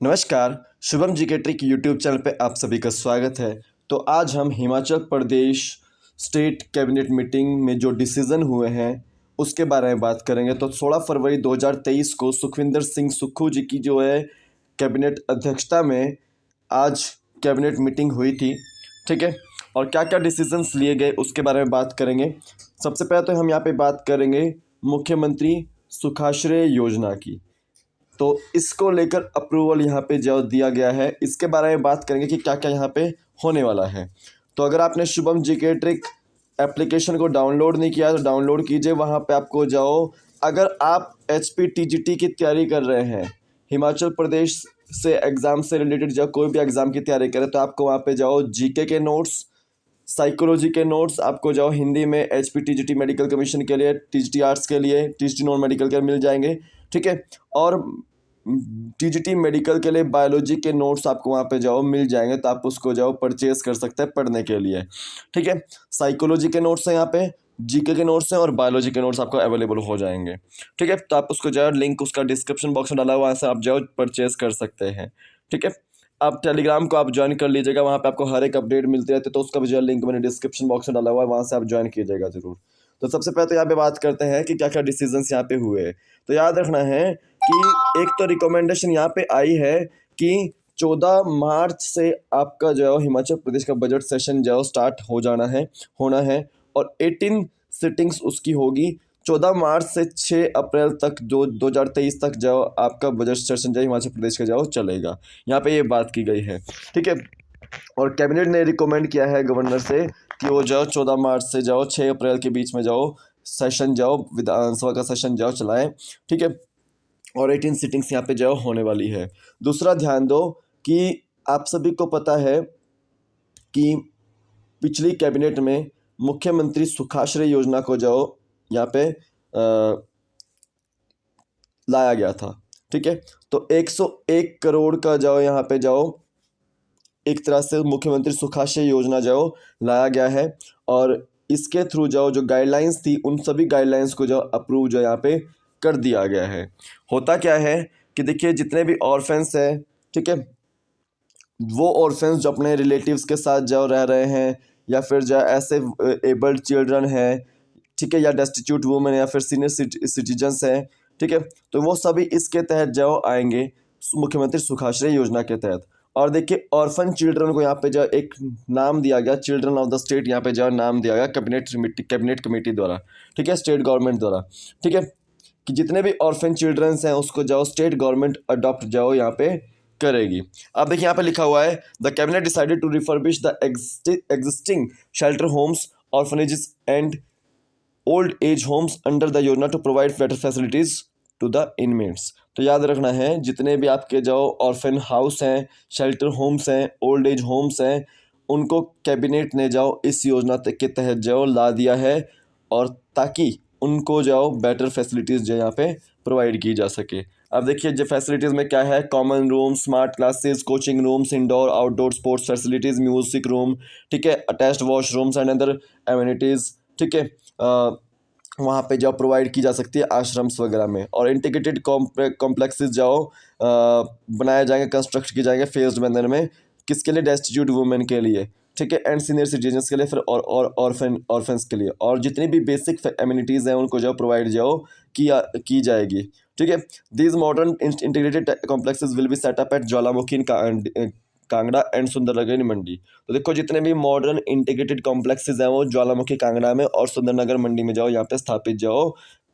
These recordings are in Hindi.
नमस्कार, शुभम जी के ट्रिक यूट्यूब चैनल पे आप सभी का स्वागत है। तो आज हम Himachal Pradesh state cabinet meeting में जो डिसीजन हुए हैं उसके बारे में बात करेंगे। तो 16 फरवरी 2023 को सुखविंदर सिंह सुक्खू जी की जो है कैबिनेट अध्यक्षता में आज कैबिनेट मीटिंग हुई थी, ठीक है। और क्या क्या डिसीजंस लिए गए उसके बारे में बात करेंगे। सबसे पहले तो हम यहाँ पे बात करेंगे मुख्यमंत्री सुखाश्रय योजना की। तो इसको लेकर अप्रूवल यहाँ पे जो दिया गया है इसके बारे में बात करेंगे कि क्या क्या यहाँ पे होने वाला है। तो अगर आपने शुभम जी के ट्रिक एप्लीकेशन को डाउनलोड नहीं किया तो डाउनलोड कीजिए, वहाँ पे आपको जाओ। अगर आप HPTGT की तैयारी कर रहे हैं, हिमाचल प्रदेश से एग्ज़ाम से रिलेटेड जब कोई भी एग्ज़ाम की तैयारी करें तो आपको वहाँ पे जाओ। जीके के नोट्स, साइकोलॉजी के नोट्स आपको जाओ हिंदी में HPTGT मेडिकल कमीशन के लिए, TGT आर्ट्स के लिए, TGT नॉन मेडिकल के लिए मिल जाएंगे, ठीक है। और TGT मेडिकल के लिए बायोलॉजी के नोट्स आपको वहाँ पे जाओ मिल जाएंगे, तो आप उसको जाओ परचेज कर सकते हैं पढ़ने के लिए, ठीक है। साइकोलॉजी के नोट्स हैं यहाँ पे, जीके के नोट्स हैं और बायोलॉजी के नोट्स आपको अवेलेबल हो जाएंगे, ठीक है। तो आप उसको जाओ, लिंक उसका डिस्क्रिप्शन बॉक्स में डाला हुआ है, वहाँ से आप जाओ परचेज कर सकते हैं, ठीक है। आप टेलीग्राम को आप ज्वाइन कर लीजिएगा, वहाँ पे आपको हर एक अपडेट मिलती रहती है। तो उसका भी जो लिंक मैंने डिस्क्रिप्शन बॉक्स में डाला हुआ है, वहाँ से आप ज्वाइन कीजिएगा जरूर। तो सबसे पहले तो यहाँ पे बात करते हैं कि क्या क्या डिसीजंस यहाँ पे हुए। तो याद रखना है कि एक तो रिकमेंडेशन यहाँ पे आई है कि 14 मार्च से आपका जो है हिमाचल प्रदेश का बजट सेशन जो स्टार्ट हो जाना है, होना है। और 18 सिटिंग्स उसकी होगी। 14 मार्च से 6 अप्रैल तक जो 2023 तक जो आपका बजट सेशन जो हिमाचल प्रदेश का जो चलेगा, यहाँ पे ये बात की गई है, ठीक है। और कैबिनेट ने रिकमेंड किया है गवर्नर से कि वो जाओ 14 मार्च से जाओ 6 अप्रैल के बीच में जाओ सेशन जाओ, विधानसभा का सेशन जाओ चलाएं, ठीक है। और 18 सीटिंग्स यहाँ पे जो होने वाली है। दूसरा ध्यान दो कि आप सभी को पता है कि पिछली कैबिनेट में मुख्यमंत्री सुखाश्रय योजना को जो यहाँ पे लाया गया था, ठीक है। तो 101 करोड़ का जाओ यहाँ पे जाओ एक तरह से मुख्यमंत्री सुखाश्रय योजना जो लाया गया है। और इसके थ्रू जो गाइडलाइंस थी उन सभी गाइडलाइंस को जो अप्रूव जो यहाँ पे कर दिया गया है। होता क्या है कि देखिए जितने भी ऑर्फेंस हैं, ठीक है, वो ऑर्फेंस जो अपने रिलेटिव्स के साथ जो रह रहे हैं या फिर जो ऐसे एबल्ड चिल्ड्रन हैं, ठीक है, या डेस्टिट्यूट वुमेन या फिर सीनियर सिटीजन्स हैं, ठीक है, तो वो सभी इसके तहत जो आएंगे मुख्यमंत्री सुखाश्रय योजना के तहत। और देखिए ऑर्फन चिल्ड्रन को यहाँ पे जो एक नाम दिया गया, चिल्ड्रन ऑफ द स्टेट यहाँ पे जो नाम दिया गया कैबिनेट कमेटी द्वारा, ठीक है, स्टेट गवर्नमेंट द्वारा, ठीक है। कि जितने भी ऑर्फन चिल्ड्रंस हैं उसको जाओ स्टेट गवर्नमेंट अडॉप्ट जाओ यहाँ पे करेगी। अब देखिए यहाँ पे लिखा हुआ है the cabinet decided to refurbish the existing shelter homes, orphanages and old age homes under the yojana to provide better facilities to the inmates. तो याद रखना है जितने भी आपके जो ऑर्फन हाउस हैं, शेल्टर होम्स हैं, ओल्ड एज होम्स हैं, उनको कैबिनेट ने जाओ इस योजना के तहत जाओ ला दिया है, और ताकि उनको जाओ बेटर फैसिलिटीज़ जो यहाँ पे प्रोवाइड की जा सके। अब देखिए जो फैसिलिटीज़ में क्या है, common room, smart classes, coaching rooms, indoor outdoor sports facilities, music room, ठीक है, attached washrooms and other amenities, ठीक है, वहाँ पे जाओ प्रोवाइड की जा सकती है आश्रम्स वगैरह में। और इंटीग्रेटेड कॉम्प्लेक्सेस जाओ बनाए जाएंगे, कंस्ट्रक्ट किए जाएंगे फेज्ड मैनर में, किसके लिए, डेस्टिट्यूट वुमेन के लिए, ठीक है, एंड सीनियर सिटीजन्स के लिए, फिर और ऑर्फन्स के लिए। और जितनी भी बेसिक एमिनिटीज़ हैं उनको जो प्रोवाइड जाओ की जाएगी, ठीक है। These modern integrated complexes will be set up at Jwalamukhi Kangra and Sundernagar मंडी। तो देखो जितने भी मॉडर्न इंटीग्रेटेड कॉम्प्लेक्सेस हैं वो ज्वालामुखी कांगड़ा में और सुंदरनगर मंडी में जाओ यहाँ पे स्थापित जाओ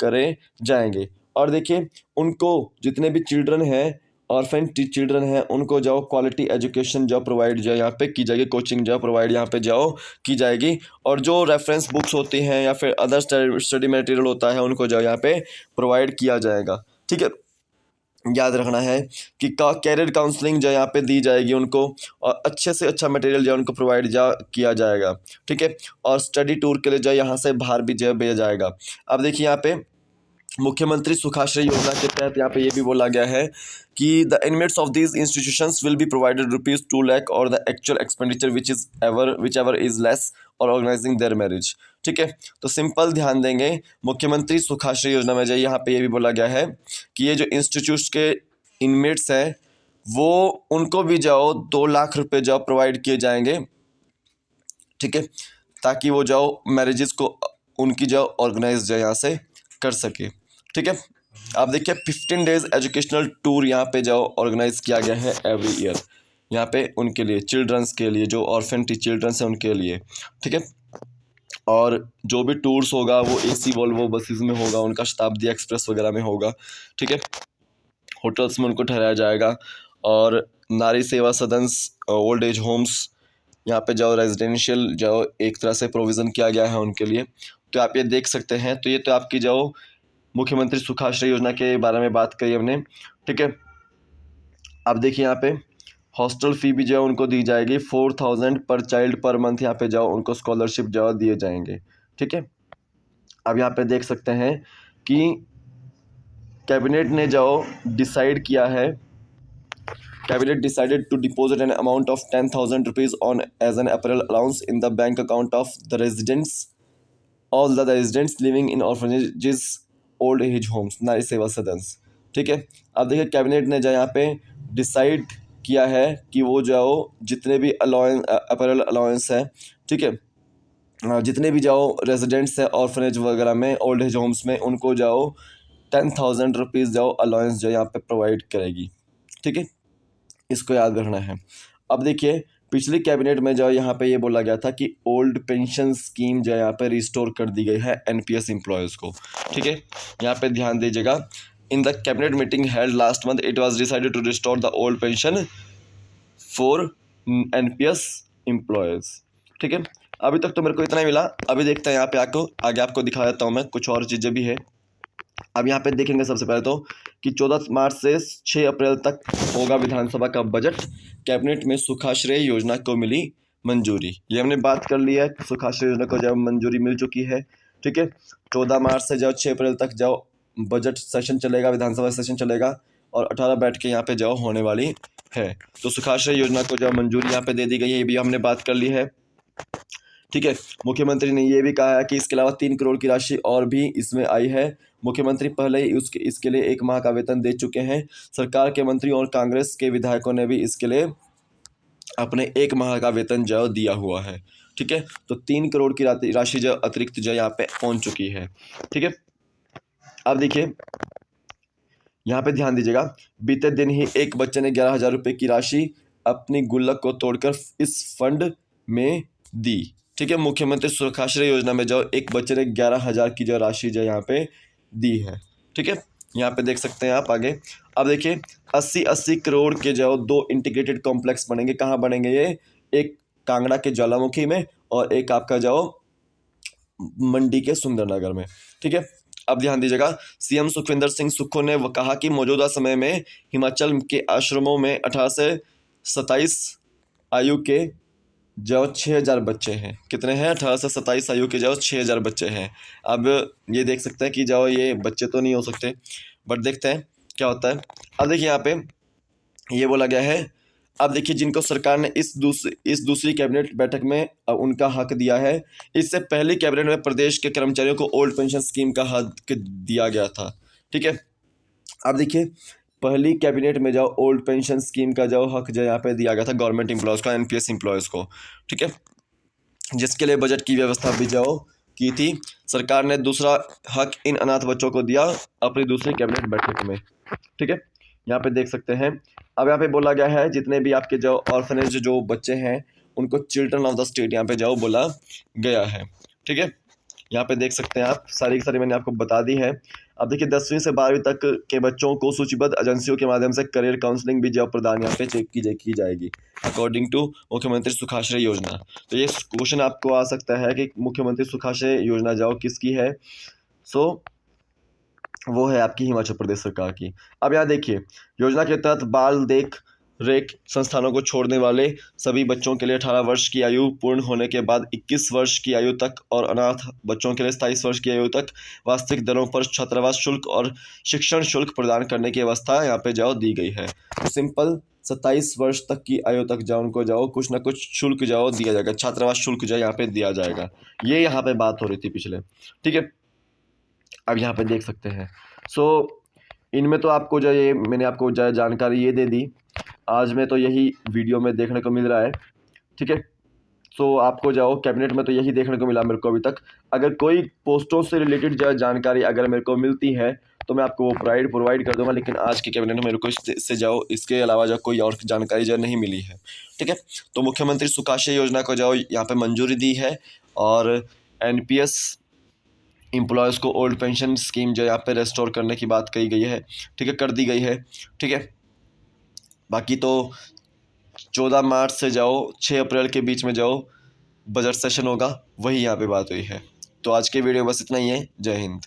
करे जाएंगे। और देखिए उनको जितने भी चिल्ड्रन हैं, ऑर्फन चिल्ड्रन हैं, उनको जाओ क्वालिटी एजुकेशन जाओ प्रोवाइड जाओ यहाँ पे की जाएगी, कोचिंग जाओ प्रोवाइड यहाँ पे जाओ की जाएगी। और जो रेफरेंस बुक्स होती हैं या फिर अदर स्टडी मटेरियल होता है उनको जाओ यहाँ पे प्रोवाइड किया जाएगा, ठीक है। याद रखना है कि कैरियर काउंसलिंग जो यहाँ पे दी जाएगी उनको, और अच्छे से अच्छा मटेरियल जो उनको प्रोवाइड किया जाएगा, ठीक है। और स्टडी टूर के लिए जो यहाँ से बाहर भी जो भेजा जाएगा। अब देखिए यहाँ पे मुख्यमंत्री सुखाश्रय योजना के तहत यहाँ पे ये भी बोला गया है कि the inmates of these institutions will be provided ₹2 lakh or the actual expenditure whichever is less or organising their marriage, ठीक है। तो सिंपल ध्यान देंगे मुख्यमंत्री सुखाश्रय योजना में जो यहाँ पे ये भी बोला गया है कि ये जो इंस्टीट्यूट के इनमेट्स हैं वो उनको भी जाओ 2 लाख रुपए जाओ प्रोवाइड किए जाएंगे, ठीक है, ताकि वो जाओ मैरिजेस को उनकी जाओ ऑर्गेनाइज जाए यहाँ से कर सके, ठीक है। आप देखिए 15 डेज एजुकेशनल टूर यहाँ पे जाओ ऑर्गेनाइज किया गया है एवरी ईयर, यहाँ पे उनके लिए चिल्ड्रंस के लिए, जो ऑर्फन चिल्ड्रंस हैं उनके लिए, ठीक है। और जो भी टूर्स होगा वो एसी वोल्वो बसेस में होगा, उनका शताब्दी एक्सप्रेस वगैरह में होगा, ठीक है। होटल्स में उनको ठहराया जाएगा। और नारी सेवा सदन, ओल्ड एज होम्स, यहाँ पे जाओ रेजिडेंशियल जाओ एक तरह से प्रोविज़न किया गया है उनके लिए। तो आप ये देख सकते हैं। तो ये तो आपकी जाओ मुख्यमंत्री सुखाश्रय योजना के बारे में बात करी हमने, ठीक है। अब देखिए यहाँ पे हॉस्टल फ़ी भी जो है उनको दी जाएगी 4000 पर चाइल्ड पर मंथ, यहाँ पे जाओ उनको स्कॉलरशिप जाओ दिए जाएंगे, ठीक है। अब यहाँ पे देख सकते हैं कि कैबिनेट ने जाओ डिसाइड किया है, Cabinet decided to deposit an amount of 10,000 rupees on as an apparel allowance in the bank account of the residents, all the residents living in orphanages, old age Holmes, नारी सेवा सदन, ठीक है। अब देखिए कैबिनेट ने जो यहाँ पे डिसाइड किया है कि वो जाओ जितने भी अपैरल अलाउंस है, ठीक है, जितने भी जाओ रेजिडेंट्स है ऑर्फनेज वगैरह में, ओल्ड एज होम्स में, उनको जाओ 10,000 रुपीज़ जाओ अलाउंस जो यहाँ पे प्रोवाइड करेगी, ठीक है। इसको याद रखना है। अब देखिए पिछली कैबिनेट में जो यहाँ पे ये बोला गया था कि ओल्ड पेंशन स्कीम जो यहाँ पे रिस्टोर कर दी गई है एनपीएस एम्प्लॉयज़ को, ठीक है। यहाँ पे ध्यान दीजिएगा, in the cabinet meeting held last month it was decided to restore the old pension for NPS employees, ठीक है। अभी तक तो मेरे को इतना ही मिला। अभी देखते हैं यहाँ पे आगे आपको दिखा देता हूँ मैं, कुछ और चीज़ें भी है। अब यहाँ पे देखेंगे सबसे पहले तो कि 14 मार्च से 6 अप्रैल तक होगा विधानसभा का बजट। कैबिनेट में सुखाश्रय योजना को मिली मंजूरी, ये हमने बात कर लिया है। सुखाश्रय योजना को जब मंजूरी मिल चुकी है, ठीक है। 14 मार्च से जाओ 6 अप्रैल तक जाओ बजट सेशन चलेगा, विधानसभा सेशन चलेगा, और 18 बैठकें यहाँ पे जाओ होने वाली है। तो सुखाश्रय योजना को जब मंजूरी यहाँ पे दे दी गई है, ये भी हमने बात कर ली है, ठीक है। मुख्यमंत्री ने ये भी कहा है कि इसके अलावा 3 करोड़ की राशि और भी इसमें आई है। मुख्यमंत्री पहले ही इसके लिए 1 माह का वेतन दे चुके हैं। सरकार के मंत्रियों और कांग्रेस के विधायकों ने भी इसके लिए अपने 1 माह का वेतन जो दिया हुआ है, ठीक है। तो 3 करोड़ की राशि जो अतिरिक्त जो यहाँ पे पहुँच चुकी है, ठीक है। अब देखिए यहाँ पे ध्यान दीजिएगा, बीते दिन ही एक बच्चे ने 11,000 रुपये की राशि अपनी गुल्लक को तोड़कर इस फंड में दी, ठीक है। मुख्यमंत्री सुखाश्रय योजना में जो एक बच्चे ने 11,000 की जो राशि जो यहाँ पे दी है, ठीक है। यहाँ पे देख सकते हैं आप आगे। अब देखिए 80 करोड़ के जो 2 इंटीग्रेटेड कॉम्प्लेक्स बनेंगे। कहाँ बनेंगे ये? एक कांगड़ा के ज्वालामुखी में और एक आपका जाओ मंडी के सुंदरनगर में, ठीक है। अब ध्यान दीजिएगा, सीएम सुखविंदर सिंह सुक्खू ने कहा कि मौजूदा समय में हिमाचल के आश्रमों में 18 से 27 आयु के जो 6,000 बच्चे हैं। कितने हैं? 18 से 27 आयु के जो 6,000 बच्चे हैं। अब ये देख सकते हैं कि जाओ ये बच्चे तो नहीं हो सकते, बट देखते हैं क्या होता है। अब देखिए यहाँ पे ये बोला गया है, अब देखिए जिनको सरकार ने इस दूसरी कैबिनेट बैठक में उनका हक दिया है। इससे पहली कैबिनेट में प्रदेश के कर्मचारियों को ओल्ड पेंशन स्कीम का हक दिया गया था, ठीक है। अब देखिए पहली कैबिनेट में जाओ ओल्ड पेंशन स्कीम का जो हक जो यहाँ पे दिया गया था गवर्नमेंट एम्प्लॉयज़ को, एनपीएस एम्प्लॉयज़ को, ठीक है, जिसके लिए बजट की व्यवस्था भी जाओ की थी। सरकार ने दूसरा हक इन अनाथ बच्चों को दिया अपनी दूसरी कैबिनेट बैठक में, ठीक है। यहाँ पे देख सकते हैं। अब यहाँ पे बोला गया है जितने भी आपके जो ऑर्फनेज जो बच्चे हैं उनको चिल्ड्रन ऑफ द स्टेट यहाँ पे जाओ बोला गया है, ठीक है। यहाँ पे देख सकते हैं आप, सारी की सारी मैंने आपको बता दी है। अब देखिए 10वीं से 12वीं तक के बच्चों को सूचीबद्ध एजेंसियों के माध्यम से करियर काउंसलिंग भी जॉब प्रदान यहाँ पे चेक की जाएगी अकॉर्डिंग टू मुख्यमंत्री सुखाश्रय योजना। तो ये क्वेश्चन आपको आ सकता है कि मुख्यमंत्री सुखाश्रय योजना जाओ किसकी है? वो है आपकी हिमाचल प्रदेश सरकार की। अब यहाँ देखिए योजना के तहत बाल देख रेख संस्थानों को छोड़ने वाले सभी बच्चों के लिए 18 वर्ष की आयु पूर्ण होने के बाद 21 वर्ष की आयु तक और अनाथ बच्चों के लिए 27 वर्ष की आयु तक वास्तविक दरों पर छात्रावास शुल्क और शिक्षण शुल्क प्रदान करने की व्यवस्था यहाँ पे जाओ दी गई है। तो सिंपल 27 वर्ष तक की आयु तक जाओ उनको जाओ कुछ ना कुछ शुल्क जाओ दिया जाएगा, छात्रावास शुल्क जो यहाँ पे दिया जाएगा। ये यहाँ पे बात हो रही थी पिछले, ठीक है। अब यहाँ पे देख सकते हैं। इनमें तो आपको जो ये मैंने आपको जो जानकारी ये दे दी आज में तो यही वीडियो में देखने को मिल रहा है, ठीक है। सो आपको जाओ कैबिनेट में तो यही देखने को मिला मेरे को अभी तक। अगर कोई पोस्टों से रिलेटेड जो जानकारी अगर मेरे को मिलती है तो मैं आपको वो प्रोवाइड कर दूंगा, लेकिन आज के कैबिनेट में मेरे को इससे जाओ इसके अलावा जो कोई और जानकारी जो नहीं मिली है, ठीक है। तो मुख्यमंत्री सुखाशय योजना को जाओ यहाँ पे मंजूरी दी है, और एनपीएस एम्प्लॉयज़ को ओल्ड पेंशन स्कीम जो यहाँ पे रेस्टोर करने की बात कही गई है, ठीक है, कर दी गई है, ठीक है। बाकी तो 14 मार्च से जाओ 6 अप्रैल के बीच में जाओ बजट सेशन होगा, वही यहाँ पे बात हुई है। तो आज के वीडियो में बस इतना ही है। जय हिंद।